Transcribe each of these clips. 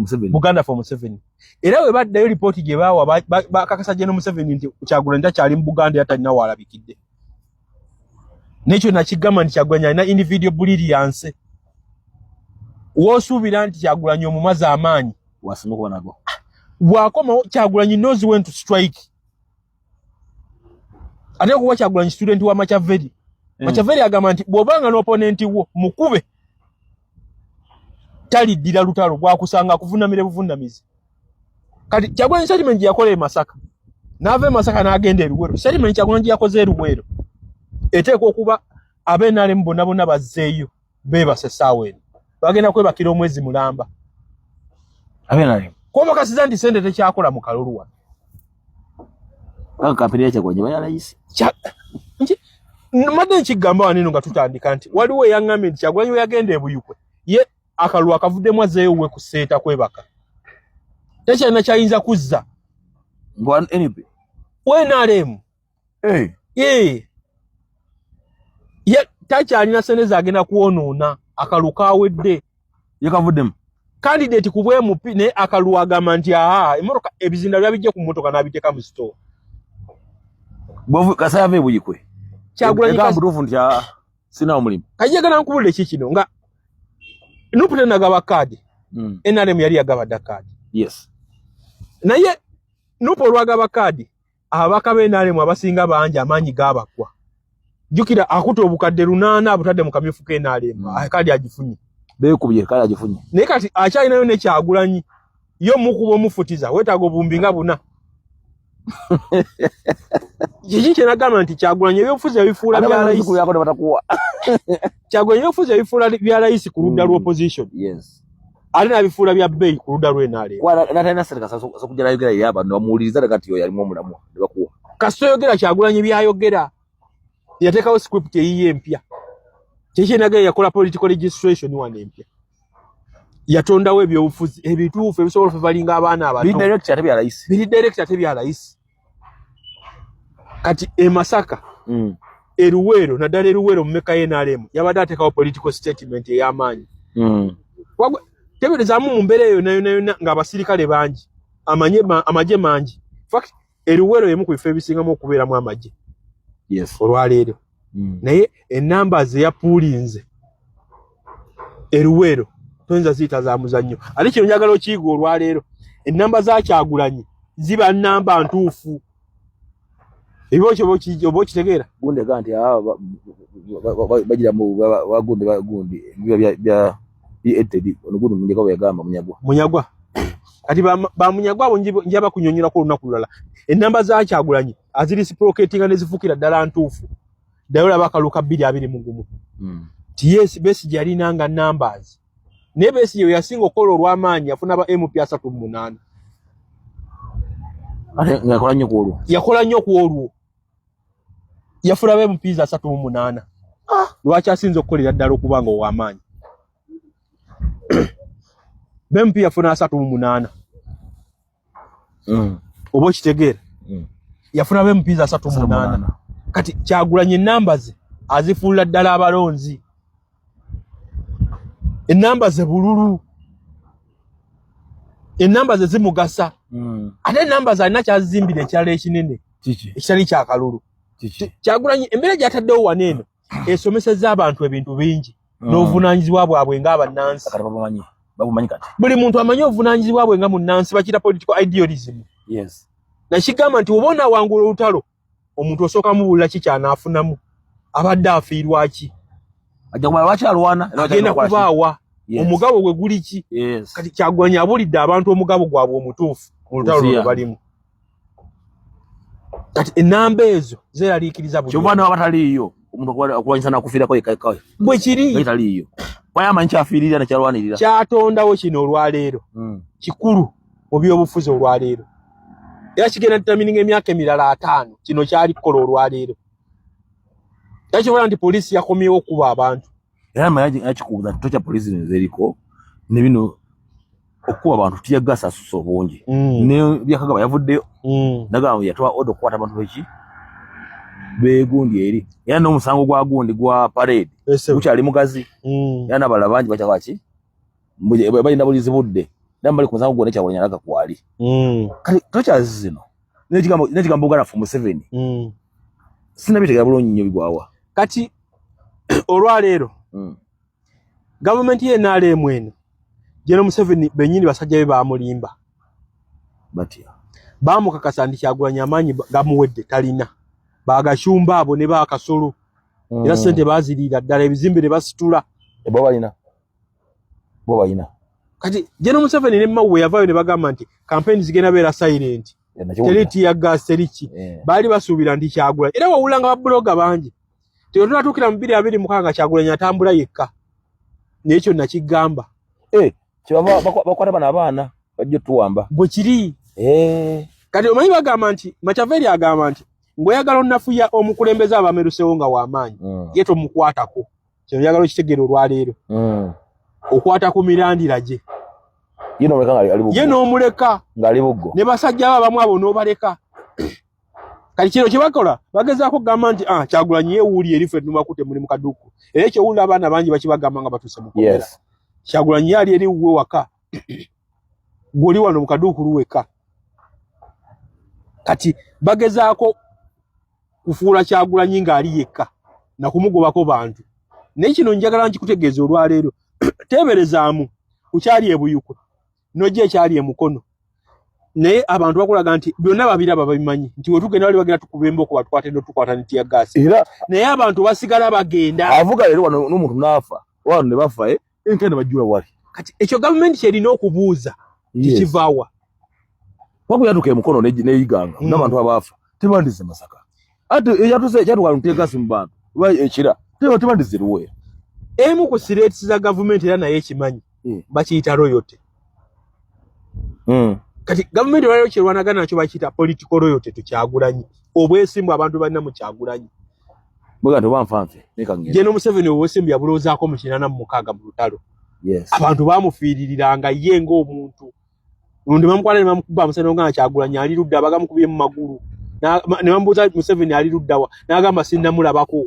Museveni. Buganda for Museveni. Era we baddayo report gye bawa bakakasa General Museveni nti Kyagulanyi takyali mu Buganda yatalina walabikidde. Nekyo nakigamba nti Kyagulanyi alina individual brilliance. Wosuubira nti Kyagulanyi omumazi amaanyi. Wasimuko nago. Bwakoma Kyagulanyi knows when to strike. Ate kuwa Kyagulanyi student wa Machiavelli. Machiavelli agamba nti bw'obanga n'opponent wo mukube taliddira lutalo gwakusanga kuvunamire buvunamizi. Kati Kyagulanyi settlement yakola e Masaka. N'ava e Masaka n'agenda e Luweero. Settlement Kyagulanyi yakoze e Luweero. Eteekwa okuba ab'NRM bonna bazzeeyo beebase essaawa eno. Bagenda kwebakira omwezi mulamba. Ab'NRM. Kuba bakasiza nti ssente tekyakola mu kalulu wano. Kampeni ya Kyagulanyi baya layisi. Madde nkigamba waneno nga tutandika nti waliwo eyaŋŋambye nti Kyagulanyi we yagenda e Buyukwe ye akalulu akavuddemu azzeeyo we ku seeta kwebaka. Tekyalina kyayinza kuzza. Mbwan NP. NRM. Ye takyalina ssente zagenda kwonoona akalulu kawedde. Ye kavuddemu. Candidate ku bw'MP ne akalulu agamba nti emmotoka ebizinda byabijja ku mmotoka n'abiteeka mu store. Bovu kasave Buyukwe. Kyagulanyi kaburufu nti sina omulimu. Kajjagala nkubulire kikino nga Nupute nagaba kadi. NRM yali yagaba kadi. Yes. Naye Nupo olwagaba kadi abaka b'NRM abasinga bangi amaanyi gaabakwa. Jukira akuta obukadde 8 abutadde mu kamyufu k'NRM kadi agifunye. Beekubye kadi agifunye. Naye kati akyalinayo ne Kyagulanyi yo mukuba omufutiza wetaaga obumbi nga buna. Jiji nagamba nti Kyagulanyi ebyobufuzi ebifuula bya rais. Kyagulanyi ebyobufuzi ebifuula bya rais ku ludda lw'opposition. Yes. Ali na bifuula bya bei ku ludda lw'NRM. Kwa natayina serika so kujala yogera yaba ndo muwuliriza kati yo yalimu omulamu nebakuwa. Kasito yogera Kyagulanyi byayogera. Yateekawo script eyiye empya. Jiji nagaya yakola political registration wane empya. Yatondawo ebyobufuzi ebituufu ebisobola okuvalinga abaana abato. Bili direct ate bya rais. Bili direct ate bya rais. Kati e Masaka e Luweero naddala e Luweero mmeka NRM yabadde ateekawo political statement ey'amaanyi. Teberezaamu mu mbeera eyo nayo ng'abasirikale bangi amagye mangi. Fact e Luweero yemu ku bifo ebisingamu okubeeramu amagye. Yes. Olwaleero. Naye ennamba zeyapuulinze e Luweero toyinza ziyita za muzannyo. Ate kino njagala okiyiga olwaleero ennamba za Kyagulanyi ziba nnamba ntuufu. Ebyo bokitegeera gunde ganti bagira mu bagundi bya ETD onugundi njeka wegamba munyagwa kati ba munyagwa abo njaba kunyonyera ko lunaku lulala ennamba za Kyagulanyi azireciprocatinga nezifukira ddala ntuufu dayola bakaluka 221 TS base jalinanga numbers ne base yo yasinga okolo olw'amaanyi afuna ba MP 38 ate ngakola nnyo ku olwo yakola nnyo ku olwo yafuna be mpiza 38 lwaki asinze okukolera ddala okubanga ow'amaanyi bempi yafuna 38 obo kitegeera yafuna be mpiza 38 kati Kyagulanyi ennamba ze azifuula ddala abalonzi ennamba ze bululu ennamba ze zimugasa ate ennamba ze alina kyazizimbira ekyalo ekinene ekitali kyakalulu Kyagulanyi embeera gyataddewo waneeno esomesezza abantu ebintu bingi n'obuvunaanyizibwa bwabwe ng'abannansi babumanyi kati buli muntu amanyi obuvunaanyizibwa bwe nga munnansi bakira political idealism. Yes. Nakigamba nti oba onaawangula olutalo omuntu osooka mubuulira ki kyanaafunamu abadde afiirwa ki ajja kumala lwaki alwana agenda kubaawa omugabo gwe guli ki kati Kyagulanyi abulidde abantu omugabo gwabwe omutuufu mu lutalo lwe balimu kati ennamba ezo zeeraliikiriza buli kyova n'abataliiyo omuntu okulwanyisa n'akufiirako yekkawe bwe kiri etaliiyo kwayamanyi kyafiirira nekyalwanirira kyatondawo kino olwaleero kikulu mu byobufuzi olwaleero era kigenda tutamininga emyaka emirala 5 kino kyali kukola olwaleero era kibola nti poliisi yakomyewo okuba abantu era mayaji akikubuza kito kya poliisi nezeriko ne bino okuba abantu tiyagasa suso bungi ne byakagaba yavuddeyo nagamba yatwa odo kukwata abantu beki begundi eri era n'omusango gwa gundi gwa parade gukyali mugazi era n'abalala bangi bakyawaki balina bulizi budde Dambali kumaza kugona Kyagulanyi alaga kwali. Kati tocha zino. Nekigambo gana from 7. Sina bitegera bulungi nnyo bigwawa. Kati olwaleero government ye NRM eno General Museveni benyini basajja be bamulimba. Batia. Bamukakasa ndi Kyagulanyi amaanyi gamuwedde talina. Bagashumba abo ne bakasolo. Era sente bazirira ddala ebizimbe ne basitula. Bo balina. Kati General Museveni ne Mawwe yavaayo ne bagamba nti campaign zigenda beera silent. Teriti ya gas teriki. Bali basuubira ndi Kyagulanyi. Era wawulanga babloga bangi. Tunatuukira mu 2026 Kyagulanyi atambula yekka. N'ekyo nakigamba. Kyebava bakwata bana abaana bajje tuwamba. Bwe kiri. Kati omanyi bagamba nti Machiavelli agamba nti ng'oyagala onnafuya omukulembeze abamerusewo nga w'amaanyi ye tomukwatako. Kino njagala okitegeera olwaleero. Okwata ku mirandira gye. Ye n'omuleka ng'ali buggo. Ne basajja abamu abo n'obaleka. Kati kino kye bakola bagezaako kugamba nti Kyagulanyi yeewuuli erife nnumbakutte muli mu kaduuku. Era ekyo owulira abaana bangi bakibagamba nga batuuse mu komera. Kyagulanyi yali eri wuwe waka. Gw'oli wano mu kaduuku luweka. Kati bagezaako kufuula Kyagulanyi ng'ali yekka na kumugobako bantu. Naye kino njagala nkikutegeeza olwaleero. Teeberezaamu kukyali ebuyuko nojja ekyali emukono. Naye abantu bakulaga nti byonna babiraba babimanyi nti we tugenda bali bagenda tukubemba okuba tukwatendo tukwata ne tiya gas. Naye abantu basigala bagenda. Avuga leero wano n'omuntu n'afa. Wano ne bafa enkende bajjula wali. Kati ekyo gavumenti kyerina okubuuza kikivaawa. Bakuyatuka emukono n'eyiganga n'abantu abafa tebandize Masaka. Ate eyatuse ekyatuka ntiya gas mu bantu ekira tebandize Luweero. Emu ku sireti za gavumenti era naye ekimanyi bakiyita royalty. Kati gavumenti waliwo kyerwanagana nakyo bakiyita political royalty to Kyagulanyi. Obwesimbu abantu balina mu Kyagulanyi. Bwega tobanfanfe nekangenda. General Museveni obwesimbu yabuloozaako mu 86 mu lutalo. Abantu bamufiiririranga ye ng'omuntu. Omuntu bamukwana ne bamukuba amusana nga Kyagulanyi ali ludda bagamukubye mu magulu. Ne bamubuuza Museveni ali luddawa n'agamba sinnamulabako.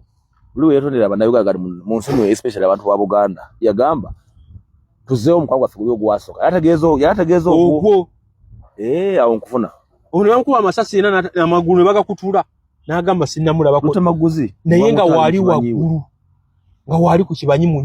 Luwe yatondera bannayuganda mu nsonyi especially abantu ba Buganda. Yagamba tuzeewo mukwano gwaffe guli ogwasoka. Yarategeeza ogwo. Awo nkufuna. Ono bamukuba amasasi n'amagulu ne bagakutula n'agamba sinnamulabako. Lutamaguzi. Naye nga waali waggulu. Nga waali ku kibanyi mu